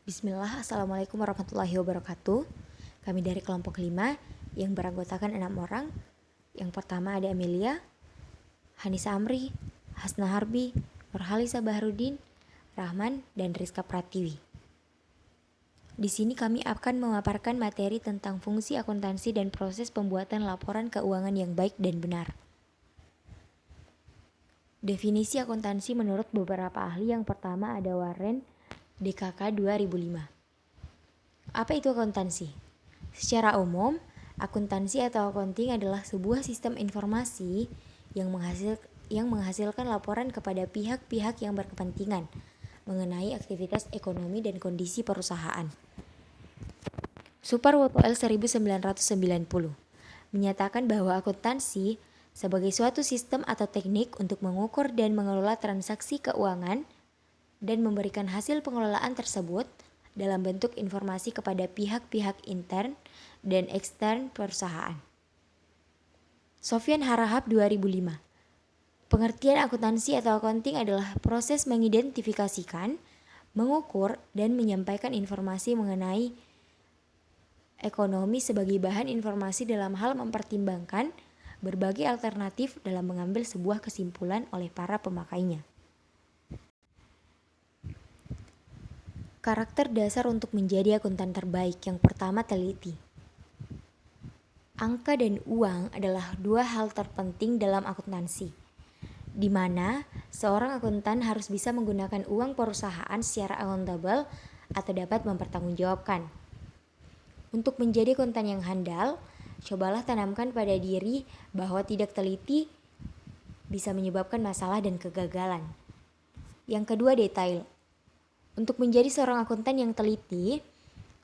Bismillah, Assalamualaikum warahmatullahi wabarakatuh. Kami dari kelompok 5 yang beranggotakan 6 orang. Yang pertama ada Amelia, Hanisa Amri, Hasna Harbi, Nurhalisa Baharudin, Rahman, dan Rizka Pratiwi. Di sini kami akan memaparkan materi tentang fungsi akuntansi dan proses pembuatan laporan keuangan yang baik dan benar. Definisi akuntansi menurut beberapa ahli. Yang pertama ada Warren DKK 2005. Apa itu akuntansi? Secara umum, akuntansi atau accounting adalah sebuah sistem informasi yang menghasilkan laporan kepada pihak-pihak yang berkepentingan mengenai aktivitas ekonomi dan kondisi perusahaan. Superwoto L 1990 menyatakan bahwa akuntansi sebagai suatu sistem atau teknik untuk mengukur dan mengelola transaksi keuangan dan memberikan hasil pengelolaan tersebut dalam bentuk informasi kepada pihak-pihak intern dan ekstern perusahaan. Sofyan Harahap 2005. Pengertian akuntansi atau accounting adalah proses mengidentifikasikan, mengukur, dan menyampaikan informasi mengenai ekonomi sebagai bahan informasi dalam hal mempertimbangkan berbagai alternatif dalam mengambil sebuah kesimpulan oleh para pemakainya. Karakter dasar untuk menjadi akuntan terbaik. Yang pertama, teliti. Angka dan uang adalah dua hal terpenting dalam akuntansi, di mana seorang akuntan harus bisa menggunakan uang perusahaan secara akuntabel atau dapat mempertanggungjawabkan. Untuk menjadi akuntan yang handal, cobalah tanamkan pada diri bahwa tidak teliti bisa menyebabkan masalah dan kegagalan. Yang kedua, detail. Untuk menjadi seorang akuntan yang teliti,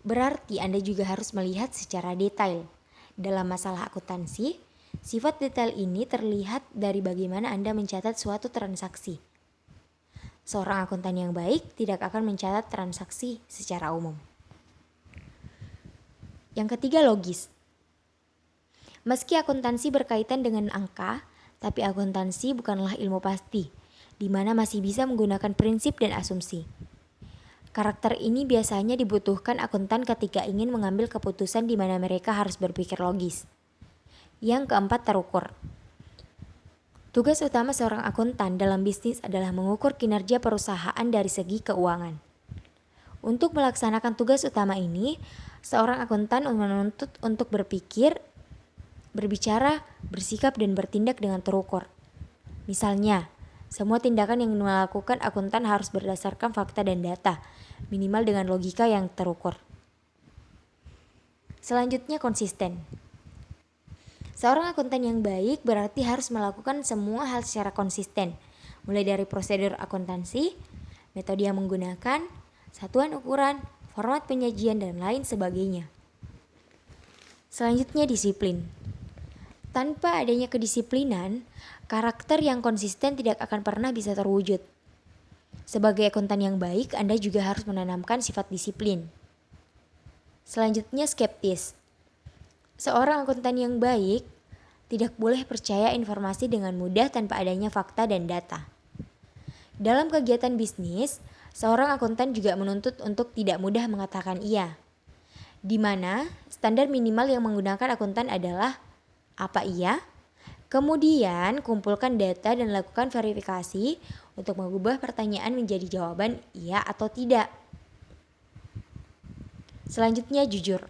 berarti Anda juga harus melihat secara detail. Dalam masalah akuntansi, sifat detail ini terlihat dari bagaimana Anda mencatat suatu transaksi. Seorang akuntan yang baik tidak akan mencatat transaksi secara umum. Yang ketiga, logis. Meski akuntansi berkaitan dengan angka, tapi akuntansi bukanlah ilmu pasti, di mana masih bisa menggunakan prinsip dan asumsi. Karakter ini biasanya dibutuhkan akuntan ketika ingin mengambil keputusan di mana mereka harus berpikir logis. Yang keempat, terukur. Tugas utama seorang akuntan dalam bisnis adalah mengukur kinerja perusahaan dari segi keuangan. Untuk melaksanakan tugas utama ini, seorang akuntan menuntut untuk berpikir, berbicara, bersikap, dan bertindak dengan terukur. Misalnya, semua tindakan yang dilakukan akuntan harus berdasarkan fakta dan data, minimal dengan logika yang terukur. Selanjutnya, konsisten. Seorang akuntan yang baik berarti harus melakukan semua hal secara konsisten, mulai dari prosedur akuntansi, metode yang menggunakan, satuan ukuran, format penyajian, dan lain sebagainya. Selanjutnya, disiplin. Tanpa adanya kedisiplinan, karakter yang konsisten tidak akan pernah bisa terwujud. Sebagai akuntan yang baik, Anda juga harus menanamkan sifat disiplin. Selanjutnya, skeptis. Seorang akuntan yang baik tidak boleh percaya informasi dengan mudah tanpa adanya fakta dan data. Dalam kegiatan bisnis, seorang akuntan juga menuntut untuk tidak mudah mengatakan iya, di mana standar minimal yang menggunakan akuntan adalah apa iya, kemudian kumpulkan data dan lakukan verifikasi untuk mengubah pertanyaan menjadi jawaban iya atau tidak. Selanjutnya, jujur.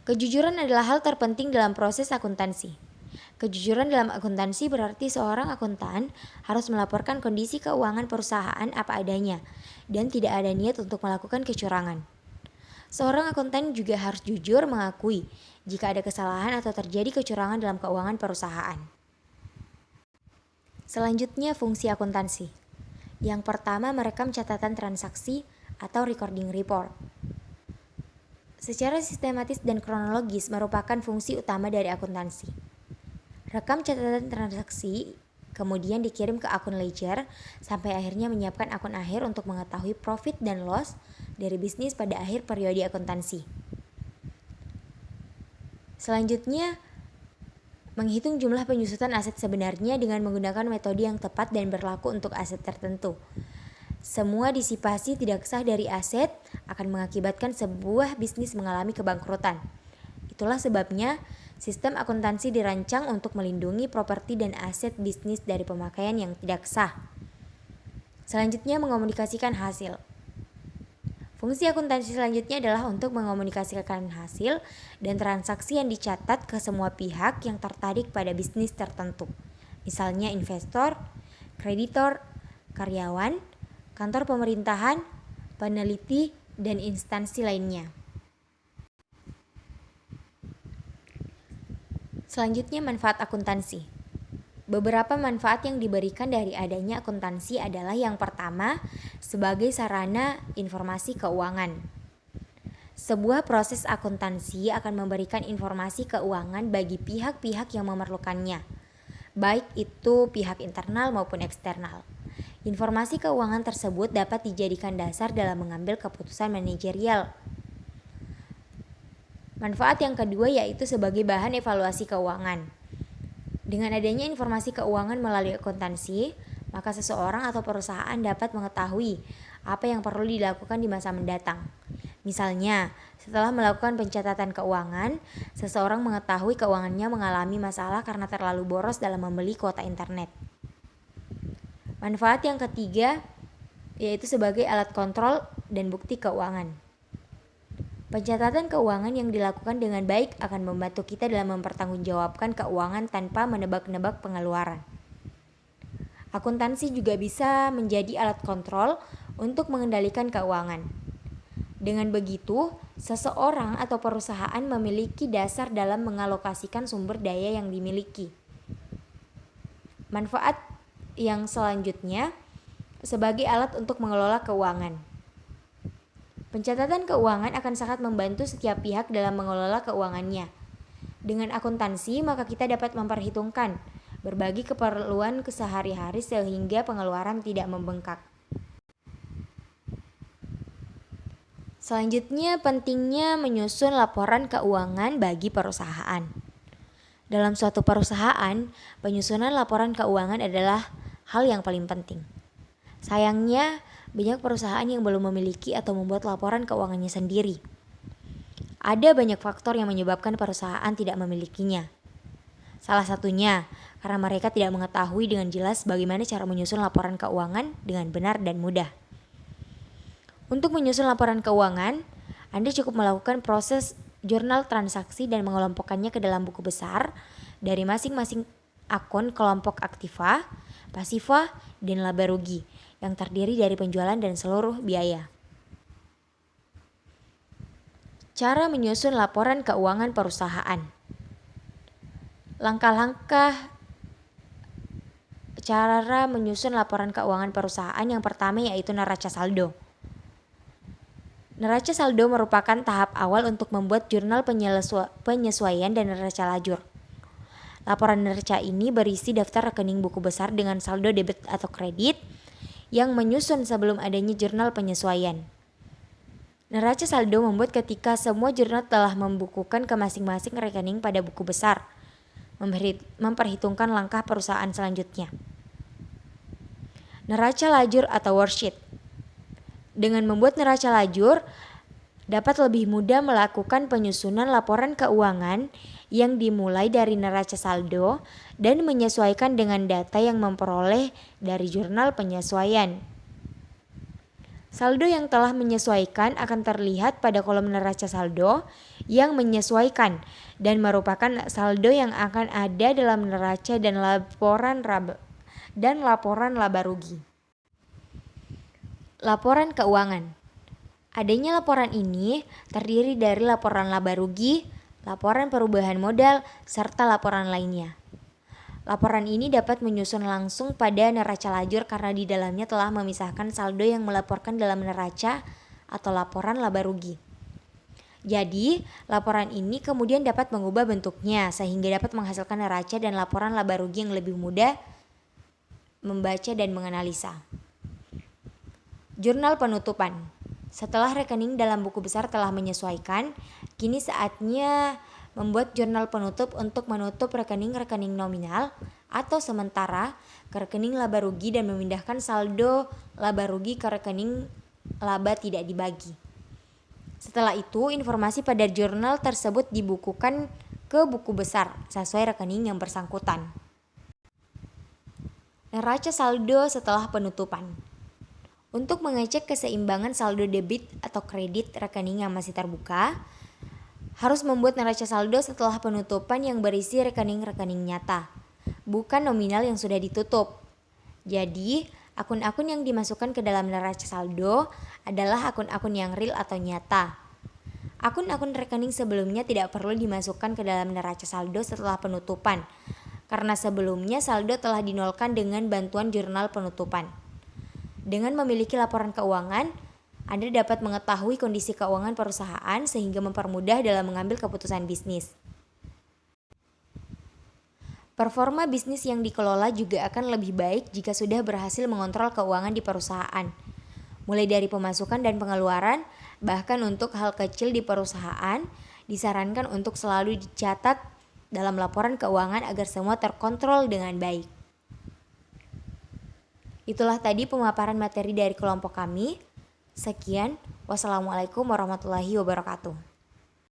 Kejujuran adalah hal terpenting dalam proses akuntansi. Kejujuran dalam akuntansi berarti seorang akuntan harus melaporkan kondisi keuangan perusahaan apa adanya dan tidak ada niat untuk melakukan kecurangan. Seorang akuntan juga harus jujur mengakui jika ada kesalahan atau terjadi kecurangan dalam keuangan perusahaan. Selanjutnya, fungsi akuntansi. Yang pertama, merekam catatan transaksi atau recording report. Secara sistematis dan kronologis merupakan fungsi utama dari akuntansi. Rekam catatan transaksi, kemudian dikirim ke akun ledger, sampai akhirnya menyiapkan akun akhir untuk mengetahui profit dan loss dari bisnis pada akhir periode akuntansi. Selanjutnya, menghitung jumlah penyusutan aset sebenarnya dengan menggunakan metode yang tepat dan berlaku untuk aset tertentu. Semua disipasi tidak sah dari aset akan mengakibatkan sebuah bisnis mengalami kebangkrutan. Itulah sebabnya sistem akuntansi dirancang untuk melindungi properti dan aset bisnis dari pemakaian yang tidak sah. Selanjutnya, mengomunikasikan hasil. Fungsi akuntansi selanjutnya adalah untuk mengomunikasikan hasil dan transaksi yang dicatat ke semua pihak yang tertarik pada bisnis tertentu. Misalnya investor, kreditor, karyawan, kantor pemerintahan, peneliti, dan instansi lainnya. Selanjutnya, manfaat akuntansi. Beberapa manfaat yang diberikan dari adanya akuntansi adalah yang pertama, sebagai sarana informasi keuangan. Sebuah proses akuntansi akan memberikan informasi keuangan bagi pihak-pihak yang memerlukannya, baik itu pihak internal maupun eksternal. Informasi keuangan tersebut dapat dijadikan dasar dalam mengambil keputusan manajerial. Manfaat yang kedua yaitu sebagai bahan evaluasi keuangan. Dengan adanya informasi keuangan melalui akuntansi, maka seseorang atau perusahaan dapat mengetahui apa yang perlu dilakukan di masa mendatang. Misalnya, setelah melakukan pencatatan keuangan, seseorang mengetahui keuangannya mengalami masalah karena terlalu boros dalam membeli kuota internet. Manfaat yang ketiga yaitu sebagai alat kontrol dan bukti keuangan. Pencatatan keuangan yang dilakukan dengan baik akan membantu kita dalam mempertanggungjawabkan keuangan tanpa menebak-nebak pengeluaran. Akuntansi juga bisa menjadi alat kontrol untuk mengendalikan keuangan. Dengan begitu, seseorang atau perusahaan memiliki dasar dalam mengalokasikan sumber daya yang dimiliki. Manfaat yang selanjutnya sebagai alat untuk mengelola keuangan. Pencatatan keuangan akan sangat membantu setiap pihak dalam mengelola keuangannya. Dengan akuntansi, maka kita dapat memperhitungkan berbagai keperluan sehari-hari sehingga pengeluaran tidak membengkak. Selanjutnya, pentingnya menyusun laporan keuangan bagi perusahaan. Dalam suatu perusahaan, penyusunan laporan keuangan adalah hal yang paling penting. Sayangnya, banyak perusahaan yang belum memiliki atau membuat laporan keuangannya sendiri. Ada banyak faktor yang menyebabkan perusahaan tidak memilikinya. Salah satunya, karena mereka tidak mengetahui dengan jelas bagaimana cara menyusun laporan keuangan dengan benar dan mudah. Untuk menyusun laporan keuangan, Anda cukup melakukan proses jurnal transaksi dan mengelompokkannya ke dalam buku besar dari masing-masing akun kelompok aktiva, pasiva, dan laba rugi yang terdiri dari penjualan dan seluruh biaya. Cara menyusun laporan keuangan perusahaan. Langkah-langkah cara menyusun laporan keuangan perusahaan yang pertama yaitu neraca saldo. Neraca saldo merupakan tahap awal untuk membuat jurnal penyesuaian dan neraca lajur. Laporan neraca ini berisi daftar rekening buku besar dengan saldo debit atau kredit yang menyusun sebelum adanya jurnal penyesuaian. Neraca saldo membuat ketika semua jurnal telah membukukan ke masing-masing rekening pada buku besar, memperhitungkan langkah perusahaan selanjutnya. Neraca lajur atau worksheet. Dengan membuat neraca lajur, dapat lebih mudah melakukan penyusunan laporan keuangan yang dimulai dari neraca saldo dan menyesuaikan dengan data yang memperoleh dari jurnal penyesuaian. Saldo yang telah menyesuaikan akan terlihat pada kolom neraca saldo yang menyesuaikan dan merupakan saldo yang akan ada dalam neraca dan laporan laba rugi. Laporan keuangan. Adanya laporan ini terdiri dari laporan laba rugi, laporan perubahan modal, serta laporan lainnya. Laporan ini dapat menyusun langsung pada neraca lajur karena di dalamnya telah memisahkan saldo yang melaporkan dalam neraca atau laporan laba rugi. Jadi, laporan ini kemudian dapat mengubah bentuknya sehingga dapat menghasilkan neraca dan laporan laba rugi yang lebih mudah membaca dan menganalisa. Jurnal penutupan. Setelah rekening dalam buku besar telah menyesuaikan, kini saatnya membuat jurnal penutup untuk menutup rekening-rekening nominal atau sementara ke rekening laba rugi dan memindahkan saldo laba rugi ke rekening laba tidak dibagi. Setelah itu, informasi pada jurnal tersebut dibukukan ke buku besar sesuai rekening yang bersangkutan. Neraca saldo setelah penutupan. Untuk mengecek keseimbangan saldo debit atau kredit rekening yang masih terbuka, harus membuat neraca saldo setelah penutupan yang berisi rekening-rekening nyata, bukan nominal yang sudah ditutup. Jadi, akun-akun yang dimasukkan ke dalam neraca saldo adalah akun-akun yang real atau nyata. Akun-akun rekening sebelumnya tidak perlu dimasukkan ke dalam neraca saldo setelah penutupan, karena sebelumnya saldo telah dinolkan dengan bantuan jurnal penutupan. Dengan memiliki laporan keuangan, Anda dapat mengetahui kondisi keuangan perusahaan sehingga mempermudah dalam mengambil keputusan bisnis. Performa bisnis yang dikelola juga akan lebih baik jika sudah berhasil mengontrol keuangan di perusahaan. Mulai dari pemasukan dan pengeluaran, bahkan untuk hal kecil di perusahaan, disarankan untuk selalu dicatat dalam laporan keuangan agar semua terkontrol dengan baik. Itulah tadi pemaparan materi dari kelompok kami. Sekian, wassalamualaikum warahmatullahi wabarakatuh.